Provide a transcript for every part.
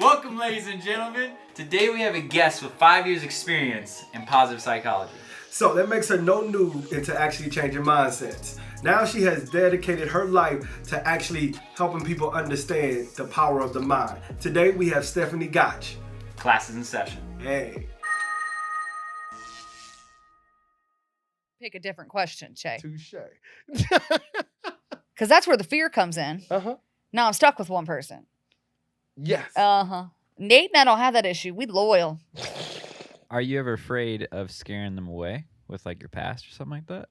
Welcome, ladies and gentlemen. Today we have a guest with 5 years experience in positive psychology. So that makes her no noob into actually changing mindsets. Now she has dedicated her life to actually helping people understand the power of the mind. Today we have Stephanie Gotch. Classes in session. Hey. Pick a different question, Shay. Touche. Because that's where the fear comes in. Uh-huh. Now I'm stuck with one person. Yes. Nate and I don't have that issue. We loyal. Are you ever afraid of scaring them away with like your past or something like that?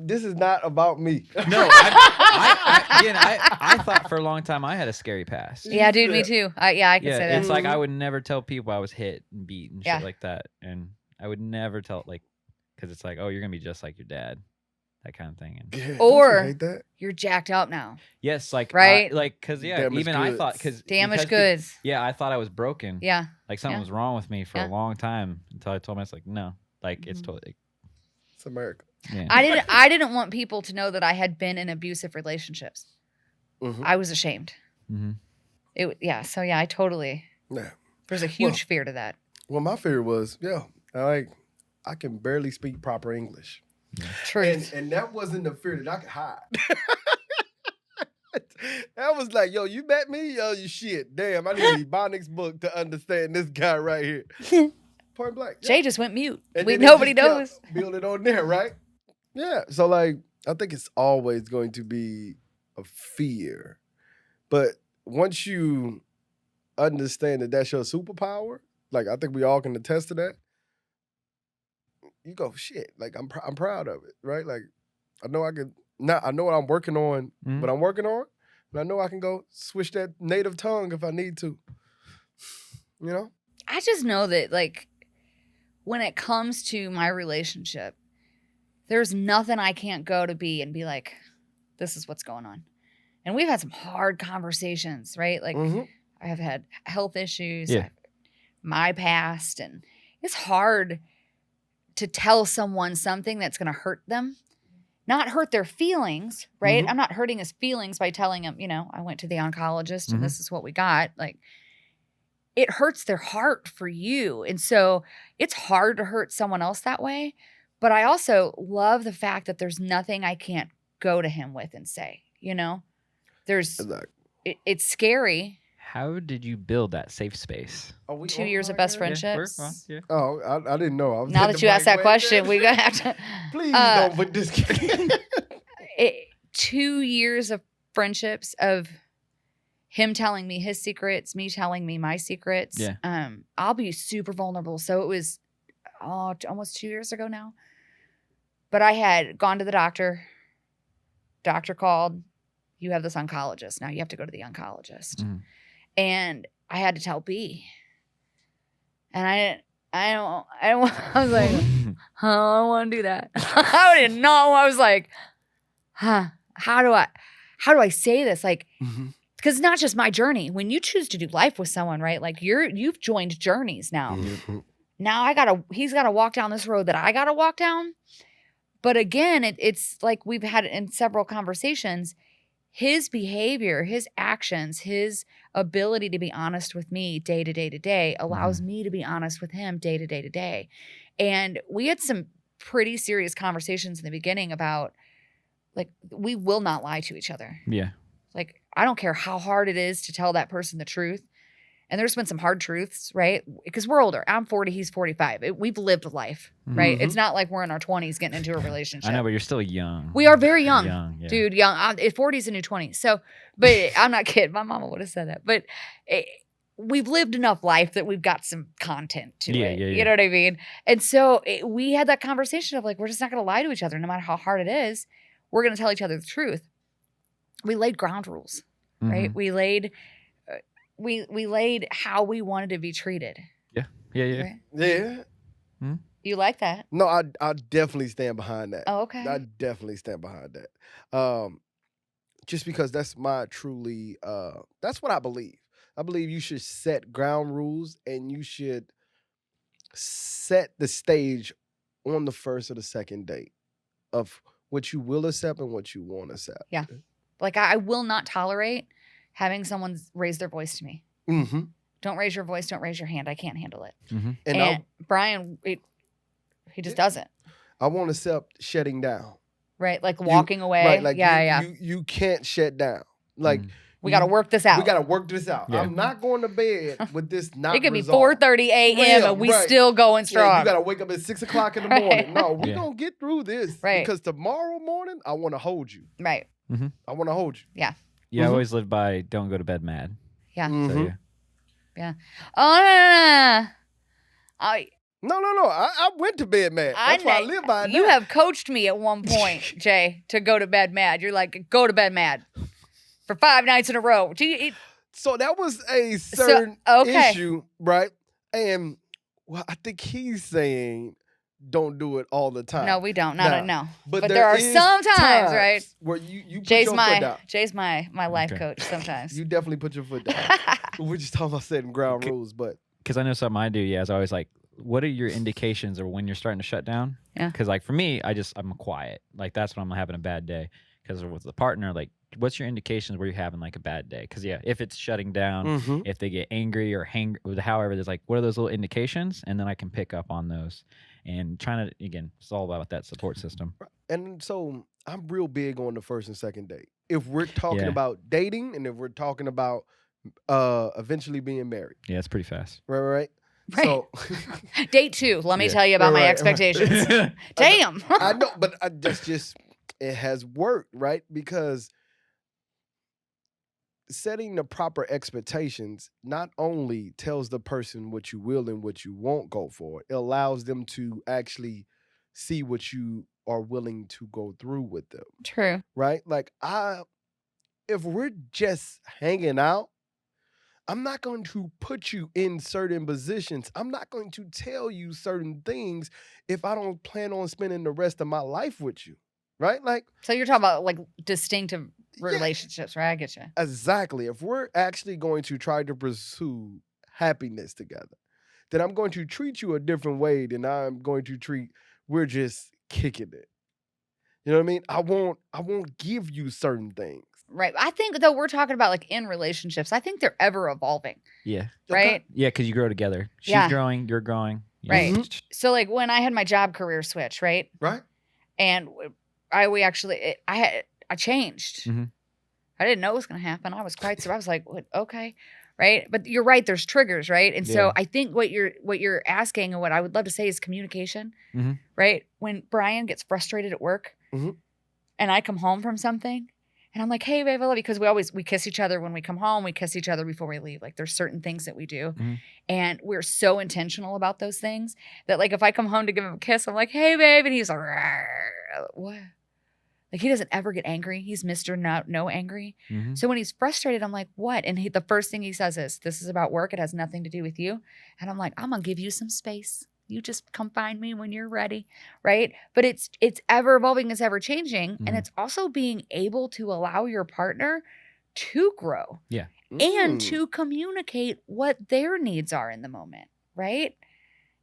This is not about me. No, I thought for a long time I had a scary past. Yeah, dude, me too. I can say that. It's like I would never tell people I was hit and beat and Yeah. shit like that, and I would never tell because it's like, oh, you're gonna be just like your dad, that kind of thing. And Yeah, Or- don't you hate that? You're jacked up now. yes, like Right? because Damaged even I goods. thought because Damaged goods. Yeah, I thought I was broken. Yeah. Like something Yeah. was wrong with me for Yeah. a long time until I told myself like, no, like it's Mhm. totally. It's America. Yeah. I didn't want people to know that I had been in abusive relationships. Mhm. I was ashamed. Mm-hmm. So I totally. Yeah. There's a huge fear to that. Well, my fear was, I can barely speak proper English. Truth. And that wasn't the fear that I could hide. That was like, yo, you met me? Yo, you shit. Damn, I need a Ebonics book to understand this guy right here. Point blank. Yeah. Jay just went mute. And then it Nobody just knows. kept building on there, right? Yeah. So like, I think it's always going to be a fear. But once you understand that that's your superpower, like I think we all can attest to that, you go, shit, like I'm proud of it, right? Like I know I know what I'm working on, Mhm. what I'm working on, but I know I can go switch that native tongue if I need to. You know? I just know that, like, when it comes to my relationship, there's nothing I can't go to be like, this is what's going on. And we've had some hard conversations, right? Like, Mhm. I have had health issues, Yeah. my past, and it's hard to tell someone something that's going to hurt them, not hurt their feelings, right? Mhm. I'm not hurting his feelings by telling him, I went to the oncologist and Mhm. this is what we got. Like, it hurts their heart for you. And so it's hard to hurt someone else that way. But I also love the fact that there's nothing I can't go to him with and say, there's, Like, it's scary. How did you build that safe space? are we 2 on years of right best now? friendships. Yeah. Oh, I didn't know. I was Now hitting that the you asked mic that way question, back. we're going to have to. Please don't put this. 2 years of friendships of him telling me his secrets, me telling me my secrets. Yeah. I'll be super vulnerable. So it was almost 2 years ago now. But I had gone to the doctor. Doctor called. You have this oncologist. Now you have to go to the oncologist. Mhm. And I had to tell B. And I was like, I don't want to do that. I didn't know. I was like, how do I say this? Like, Mhm. because it's not just my journey. When you choose to do life with someone, right? Like you've joined journeys now. Mhm. Now he's got to walk down this road that I got to walk down. But again, it's like we've had in several conversations, his behavior, his actions, his ability to be honest with me day to day to day allows me to be honest with him day to day to day. And we had some pretty serious conversations in the beginning about, like, we will not lie to each other. Yeah. Like, I don't care how hard it is to tell that person the truth. And there's been some hard truths, right? Because we're older. I'm 40, he's 45. We've lived life, right? Mhm. It's not like we're in our 20s getting into a relationship. I know, but you're still young. We are very young. Yeah. Dude, young. 40 is a new 20. So, but I'm not kidding. My mama would have said that. But we've lived enough life that we've got some content to it. Yeah. You know what I mean? And so we had that conversation of like, we're just not going to lie to each other, no matter how hard it is. We're going to tell each other the truth. We laid ground rules, right? Mhm. We laid we laid how we wanted to be treated. Yeah. Right? Yeah. You like that? No, I definitely stand behind that. Oh, okay. I definitely stand behind that. Just because that's that's what I believe. I believe you should set ground rules and you should set the stage on the first or the second date of what you will accept and what you won't accept. Yeah. Like I will not tolerate having someone raise their voice to me. Mm-hmm. Don't raise your voice. Don't raise your hand. I can't handle it. Mm-hmm. And Brian, he just doesn't. I want to accept shutting down. Right, like walking away. Right, like yeah. You can't shut down. Like We got to work this out. We got to work this out. Yeah. I'm not going to bed with this not It could be resolved. 4:30 a.m. and we still going strong. Yeah, you got to wake up at 6 o'clock in the morning. No, we're Yeah. going to get through this. Right. Because tomorrow morning, I want to hold you. Right. I want to hold you. Yeah, Mhm. I always live by don't go to bed mad. Yeah. So, Mhm. yeah. Oh, no. No. I went to bed mad. That's why I live by it You now. have coached me at one point, Jay, to go to bed mad. You're like, go to bed mad for 5 nights in a row. So that was a certain okay. issue, right? And well, I think he's saying don't do it all the time. No, we don't. Nah. No. But there there are is some times, right? where you put Jay's your foot down. Jay's my life Okay. coach sometimes. You definitely put your foot down. We're just talking about setting ground rules, but Because I know something I do. Yeah, is always like, what are your indications or when you're starting to shut down? Yeah. Because like for me, I'm quiet. Like that's when I'm having a bad day. Because with the partner, like, what's your indications where you're having like a bad day? Because yeah, if it's shutting down, if they get angry or however, there's like, what are those little indications? And then I can pick up on those. And trying to, again, it's all about that support system. and so I'm real big on the first and second date. If we're talking Yeah. about dating and if we're talking about eventually being married, Yeah, it's pretty fast. right? Right. So Date 2. Let me Yeah. tell you about my Right. expectations. Damn. I know, but that's just it has worked, right? Because setting the proper expectations not only tells the person what you will and what you won't go for, it allows them to actually see what you are willing to go through with them, True. right? Like if we're just hanging out, I'm not going to put you in certain positions. I'm not going to tell you certain things if I don't plan on spending the rest of my life with you, right? Like So you're talking about like distinctive relationships, right? I get you. exactly. If we're actually going to try to pursue happiness together, then I'm going to treat you a different way than I'm going to treat we're just kicking it. You know what I mean? I won't give you certain things. Right. I think though we're talking about like in relationships, I think they're ever evolving, Yeah. right? Yeah, because you grow together. She's Yeah. growing, you're growing. Right. So like when I had my job career switch, right? Right? And I changed. Mhm. I didn't know it was going to happen. I was quite surprised. I was like, what? Okay. Right. But you're right. There's triggers. Right. And so Yeah. I think what you're asking and what I would love to say is communication. Mhm. Right. When Brian gets frustrated at work Mhm. and I come home from something and I'm like, hey, babe, I love you. Because we kiss each other when we come home. We kiss each other before we leave. Like there's certain things that we do. Mhm. And we're so intentional about those things that like if I come home to give him a kiss, I'm like, hey, babe. And he's like, what? Like he doesn't ever get angry. He's Mr. No angry. Mhm. So when he's frustrated, I'm like, what? And the first thing he says is, this is about work. It has nothing to do with you. And I'm like, I'm going to give you some space. You just come find me when you're ready. Right. But it's ever evolving. It's ever changing. And Mhm. it's also being able to allow your partner to grow Yeah. and Mm. to communicate what their needs are in the moment. Right.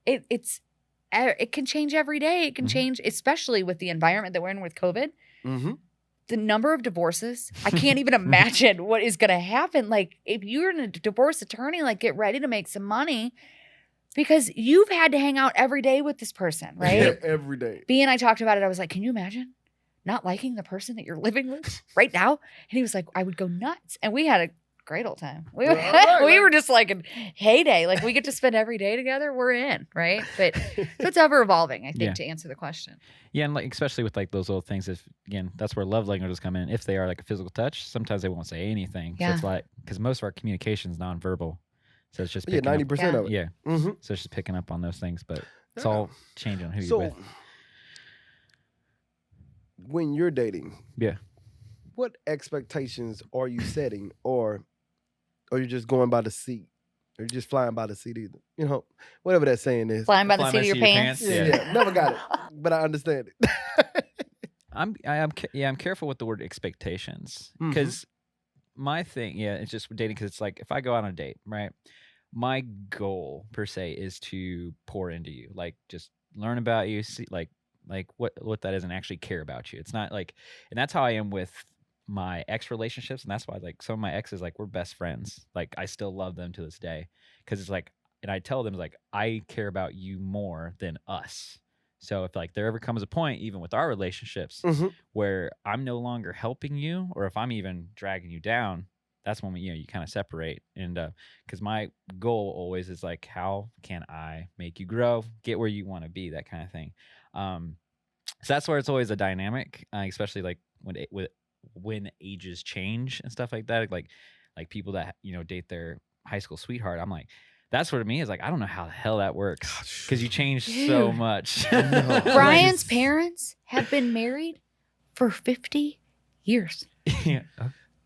It can change every day. It can Mhm. change, especially with the environment that we're in with COVID. Mm-hmm. The number of divorces, I can't even imagine what is going to happen. Like if you're in a divorce attorney, like get ready to make some money because you've had to hang out every day with this person, right? Every day. B and I talked about it. I was like, can you imagine not liking the person that you're living with right now? And he was like, I would go nuts. And we had a great old time. We were just like in heyday. Like we get to spend every day together. We're in, right? But so it's ever evolving, I think, Yeah. to answer the question. Yeah, and like especially with like those little things. If again, that's where love languages come in. If they are like a physical touch, sometimes they won't say anything. So Yeah. it's like because most of our communication is nonverbal, so it's just Yeah, picking 90% Yeah. of it. Yeah, Mm-hmm. so it's just picking up on those things. But it's Yeah. all changing on who So you're with. when you're dating, Yeah. what expectations are you setting, or are you just going by the seat? Or you just flying by the seat either? You know, whatever that saying is. Flying by the Flying seat by of your the seat of your pants. pants. Yeah, never got it, but I understand it. I'm careful with the word expectations Mhm. because my thing, it's just dating because it's like if I go out on a date, right? My goal per se is to pour into you, like just learn about you, see like what that is, and actually care about you. It's not like, and that's how I am with my ex relationships, and that's why like some of my exes, like we're best friends. Like I still love them to this day because it's like, and I tell them like I care about you more than us. So if like there ever comes a point, even with our relationships, where I'm no longer helping you, or if I'm even dragging you down, that's when we, you kind of separate. And because my goal always is like, how can I make you grow, get where you want to be, that kind of thing. So that's where it's always a dynamic, especially like when ages change and stuff like that. Like people that date their high school sweetheart. I'm like, that's what it means. Like I don't know how the hell that works because you change so much. Brian's parents have been married for 50 years. Yeah.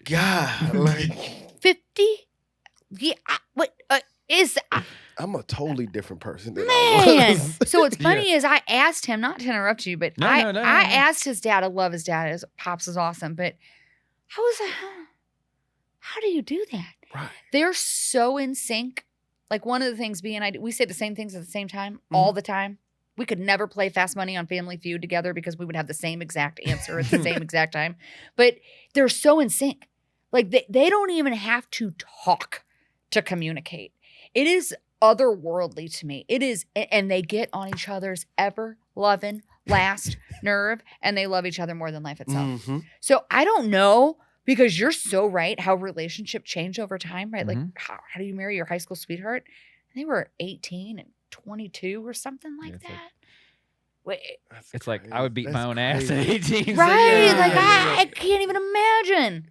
God, like 50? Yeah. What is? I'm a totally different person than I Man. was. So what's funny is I asked him, not to interrupt you, but No, I no. asked his dad. I love his dad. His pops is awesome, but how do you do that? Right. They're so in sync. Like one of the things we say the same things at the same time all the time. We could never play Fast Money on Family Feud together because we would have the same exact answer at the same exact time. But they're so in sync. Like they don't even have to talk to communicate. It is otherworldly to me. It is, and they get on each other's ever-loving last nerve, and they love each other more than life itself. So I don't know, because you're so right, how relationship change over time, right? Like how do you marry your high school sweetheart? They were 18 and 22 or something like that. Wait, it's like I would beat my own ass at 18. right? So Like I can't even imagine.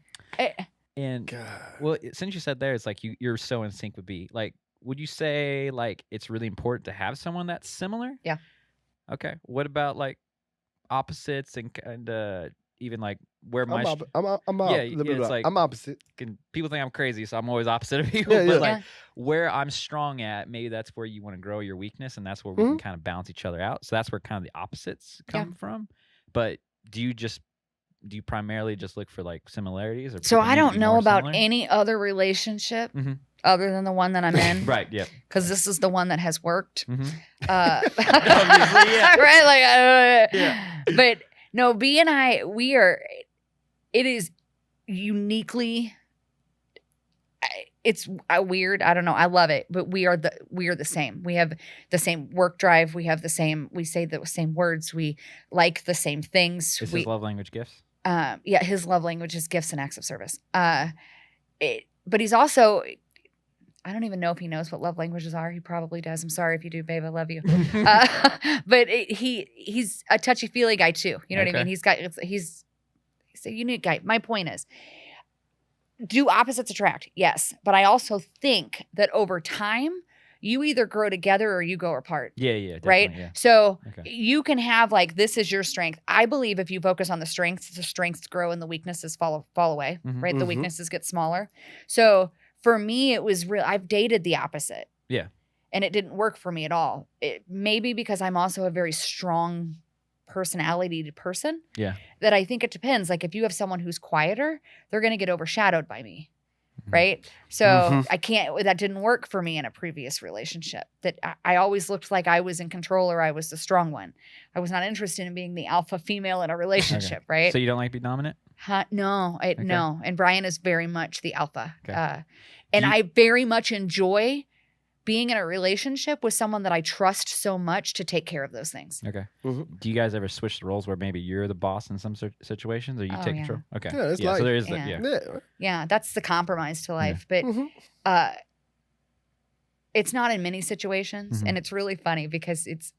And God. well, since you said there, it's like you're so in sync with B. Like, would you say like it's really important to have someone that's similar? Yeah. Okay. What about like opposites and even like where my it's like I'm opposite. people think I'm crazy, so I'm always opposite of people. Yeah, but yeah. like where I'm strong at, maybe that's where you want to grow your weakness, and that's where we can kind of balance each other out. So that's where kind of the opposites come from. But do you primarily just look for like similarities? Or So people I need to don't be know more about similar? any other relationship other than the one that I'm in. Right. Yeah. Because this is the one that has worked. Obviously, yeah. Right? Like, Yeah. But no, B and I, it is uniquely, it's weird. I don't know. I love it, but we are the same. We have the same work drive. We say the same words. We like the same things. Is his love language gifts? Yeah, his love language is gifts and acts of service. But he's also, I don't even know if he knows what love languages are. He probably does. I'm sorry if you do, babe. I love you. But he's a touchy-feely guy too. You know what I mean? He's a unique guy. My point is, do opposites attract? Yes. But I also think that over time, you either grow together or you go apart. Yeah. Right? Yeah. So you can have like, this is your strength. I believe if you focus on the strengths grow and the weaknesses fall away, right? The weaknesses get smaller. So for me, it was real. I've dated the opposite. Yeah. And it didn't work for me at all. Maybe because I'm also a very strong personality person. Yeah. That I think it depends. Like if you have someone who's quieter, they're going to get overshadowed by me. Right. So that didn't work for me in a previous relationship. That I always looked like I was in control or I was the strong one. I was not interested in being the alpha female in a relationship. Right. So you don't like being dominant? No. No. And Brian is very much the alpha. Okay. And I very much enjoy being in a relationship with someone that I trust so much to take care of those things. Okay. Do you guys ever switch the roles where maybe you're the boss in some situations, or you take control? Okay. Yeah, it's so there is Yeah, that's the compromise to life. But it's not in many situations, and it's really funny because it's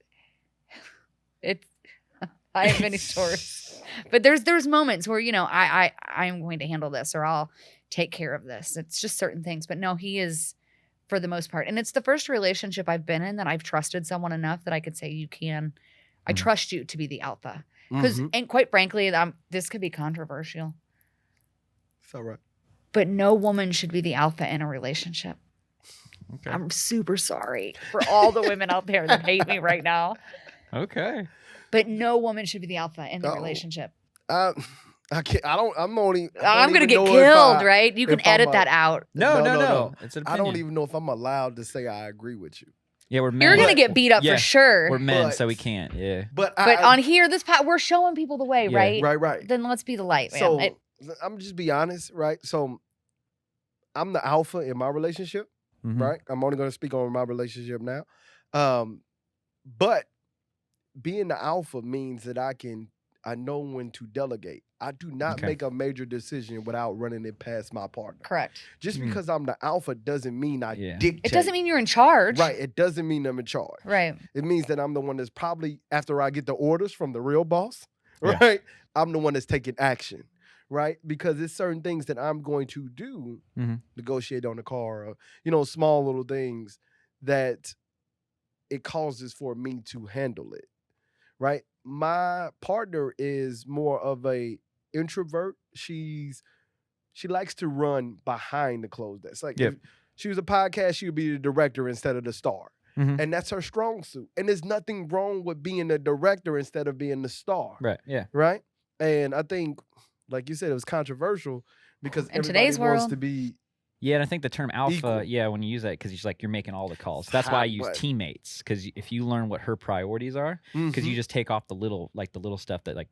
I have many stories, but there's moments where I am going to handle this or I'll take care of this. It's just certain things, but no, he is. For the most part. And it's the first relationship I've been in that I've trusted someone enough that I could say, I trust you to be the alpha. And quite frankly, this could be controversial. It's all right. But no woman should be the alpha in a relationship. Okay. I'm super sorry for all the women out there that hate me right now. Okay. But no woman should be the alpha in the relationship. I can't. I'm going to get killed, right? You can edit that out. No. It's an I opinion. don't even know if I'm allowed to say I agree with you. Yeah, we're men. You're going to get beat up for sure. We're men, so we can't. Yeah. But on here, we're showing people the way, right? Right. Then let's be the light, man. So I'm just be honest, right? So I'm the alpha in my relationship, Mhm. right? I'm only going to speak on my relationship now. But being the alpha means that I know when to delegate. I do not Okay. make a major decision without running it past my partner. Correct. Just Mm. because I'm the alpha doesn't mean I Yeah. dictate. It doesn't mean you're in charge. Right. It doesn't mean I'm in charge. Right. It means that I'm the one that's probably, after I get the orders from the real boss, Yeah. right? I'm the one that's taking action, right? Because there's certain things that I'm going to do, Mhm. negotiate on the car, or, small little things that it causes for me to handle it, right? My partner is more of a introvert. She likes to run behind the closed desk. Like Yep. if she was a podcast, she would be the director instead of the star. Mhm. And that's her strong suit. And there's nothing wrong with being the director instead of being the star. Right. Yeah. Right? And I think, like you said, it was controversial because In everybody today's wants world. to be Yeah, and I think the term alpha, Equal. yeah, when you use that, because you're making all the calls. That's why I use Right. teammates, because if you learn what her priorities are, because Mhm. you just take off the little stuff that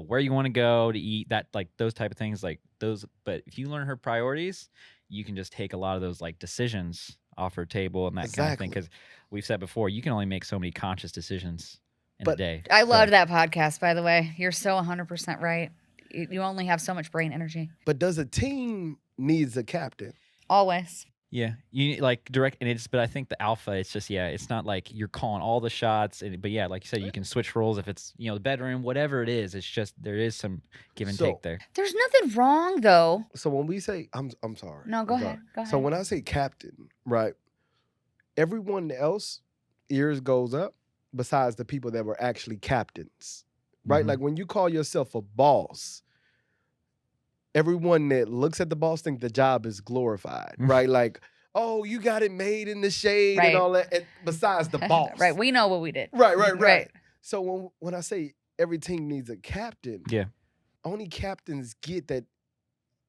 where you want to go to eat, that those type of things, like those. But if you learn her priorities, you can just take a lot of those decisions off her table and that kind of thing. Exactly. Because we've said before, you can only make so many conscious decisions in a But day. I So- loved that podcast, by the way. You're so 100% right. You only have so much brain energy. But does a team needs a captain? Always. Yeah, you direct, and but I think the alpha, it's just it's not like you're calling all the shots, but yeah, like you said, you can switch roles if it's the bedroom, whatever it is. It's just there is some give and So- take there. There's nothing wrong, though. So when we say I'm sorry. No, go I'm ahead. sorry. Go ahead. So when I say captain, right, everyone else ears goes up besides the people that were actually captains, right? Mhm. Like when you call yourself a boss, everyone that looks at the boss think the job is glorified, right? Like, oh, you got it made in the shade Right. and all that. And besides the boss, Right. We know what we did. right. So when I say every team needs a captain, Yeah. only captains get that.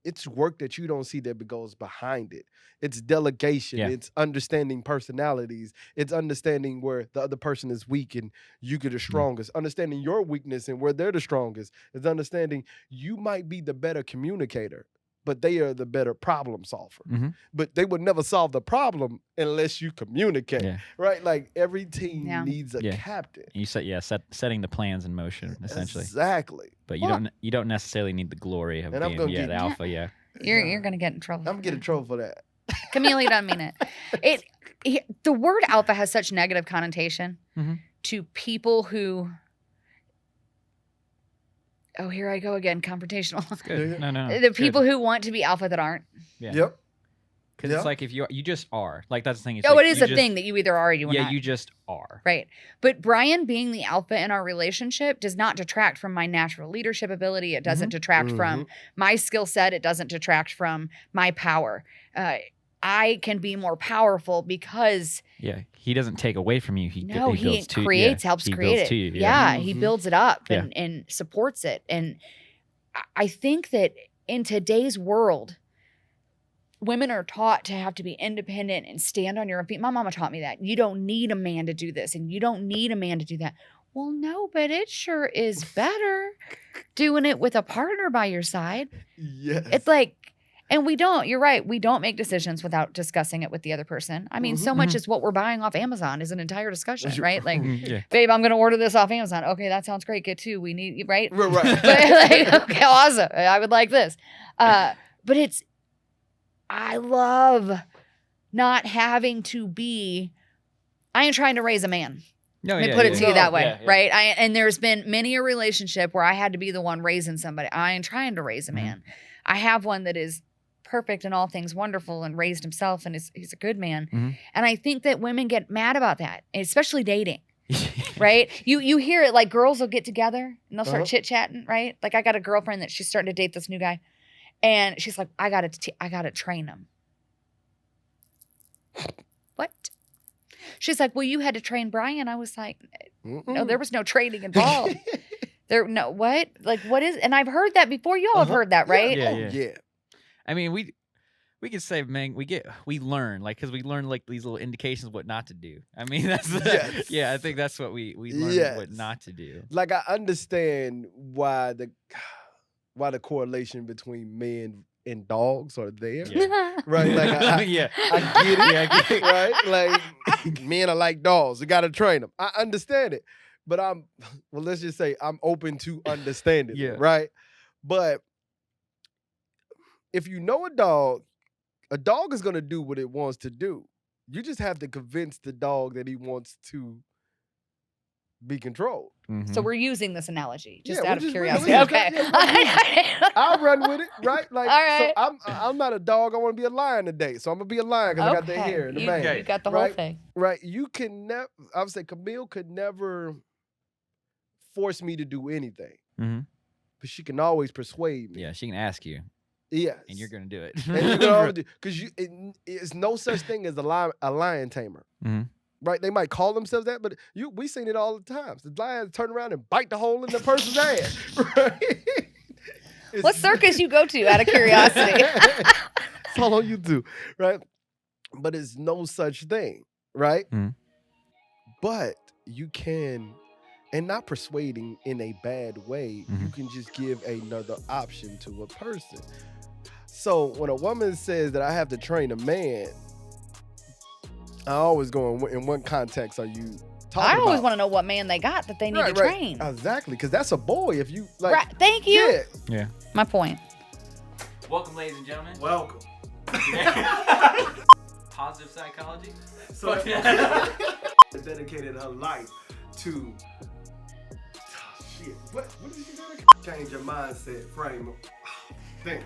It's work that you don't see that goes behind it. It's delegation. Yeah. It's understanding personalities. It's understanding where the other person is weak and you get the strongest. Understanding your weakness and where they're the strongest. It's understanding you might be the better communicator, but they are the better problem solver. Mhm. But they would never solve the problem unless you communicate, Yeah. right? Like every team Yeah. needs a Yeah. captain. And you setting the plans in motion essentially, Exactly. but you Well- don't necessarily need the glory of And I'm being gonna the get- alpha. Yeah. You're going to get in trouble. I'm gonna get in trouble for that. Camille, you don't mean it. The word alpha has such negative connotation Mhm. to people who. Oh, here I go again, confrontational. Good. Yeah. No. The people who want to be alpha that aren't. Yeah. Yep. Because Yeah. it's like if you just are, like that's the thing. It's Oh, like it is you a just- thing that you either are or you are Yeah, not. you just are. Right. But Brian being the alpha in our relationship does not detract from my natural leadership ability. It doesn't detract from my skill set. It doesn't detract from my power. I can be more powerful because Yeah, he doesn't take away from you. He he builds to creates, yeah, helps he create builds it. to you. Yeah, he Mhm. builds it up Yeah. and supports it. And I think that in today's world, women are taught to have to be independent and stand on your own feet. My mama taught me that. You don't need a man to do this and you don't need a man to do that. Well, no, but it sure is better doing it with a partner by your side. Yes. It's like, and you're right, we don't make decisions without discussing it with the other person. I mean, so much as what we're buying off Amazon is an entire discussion, right? Like, Yeah. babe, I'm going to order this off Amazon. Okay, that sounds great. Get two. We need, right? Right. But like, okay, awesome. I would like this. But I love not having to be, I ain't trying to raise a man. No, Let me yeah, put it yeah, to yeah. you that way, Yeah, yeah. right? And there's been many a relationship where I had to be the one raising somebody. I ain't trying to raise a man. I have one that is perfect in all things wonderful and raised himself and he's a good man. Mhm. And I think that women get mad about that, especially dating. Right? You hear it like girls will get together and they'll start chit-chatting, right? Like I got a girlfriend that she's starting to date this new guy. And she's like, I gotta train him. What? She's like, well, you had to train Brian. I was like, no, there was no training involved. What? Like, what is? And I've heard that before. You all have heard that, right? Yeah, Oh, yeah. yeah. I mean, we could say, man, we learn because we learn like these little indications of what not to do. I mean, that's Yes. yeah. I think that's what we learn what Yes. not to do. Like I understand why why the correlation between men and dogs are there. Yeah. Right? Like I Yeah. get it. Yeah, I get it. Right? Like men are like dogs. You gotta train them. I understand it. But let's just say I'm open to understanding Yeah. it, right? But if you know a dog is gonna do what it wants to do. You just have to convince the dog that he wants to be controlled. So we're using this analogy just Yeah, out we're of just- curiosity. yeah, Okay. yeah, we're I'll run with it, right? Like, All right. so I'm not a dog. I want to be a lion today. So I'm gonna be a lion because I got the hair and the mane. You got the whole Right? thing. Right? You can never. I would say Camille could never force me to do anything, Mhm. but she can always persuade me. Yeah, she can ask you, Yes. and you're gonna do it. And you can always do because it's no such thing as a lion tamer. Mhm. Right? They might call themselves that, but we seen it all the time. The lions turn around and bite the hole in the person's ass. Right? What circus you go to out of curiosity? It's all on YouTube, right? But it's no such thing, right? Mhm. But you can, and not persuading in a bad way, you Mhm. can just give another option to a person. So when a woman says that I have to train a man, I always go in what context are you talking I always about? want to know what man they got that they need to train. Exactly, because that's a boy. If you like, Right. Thank you. yeah, Yeah. My point. Welcome, ladies and gentlemen. Welcome. Positive psychology. So dedicated her life to shit. What did you say? Change your mindset frame. Think.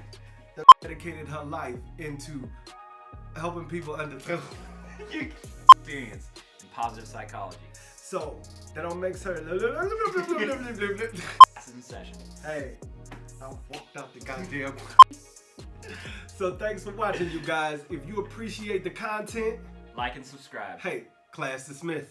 Dedicated her life into helping people understand. Experience in positive psychology. So that don't makes her. That's in session. Hey, I walked out the goddamn. So thanks for watching, you guys. If you appreciate the content, Like and subscribe. hey, class dismissed.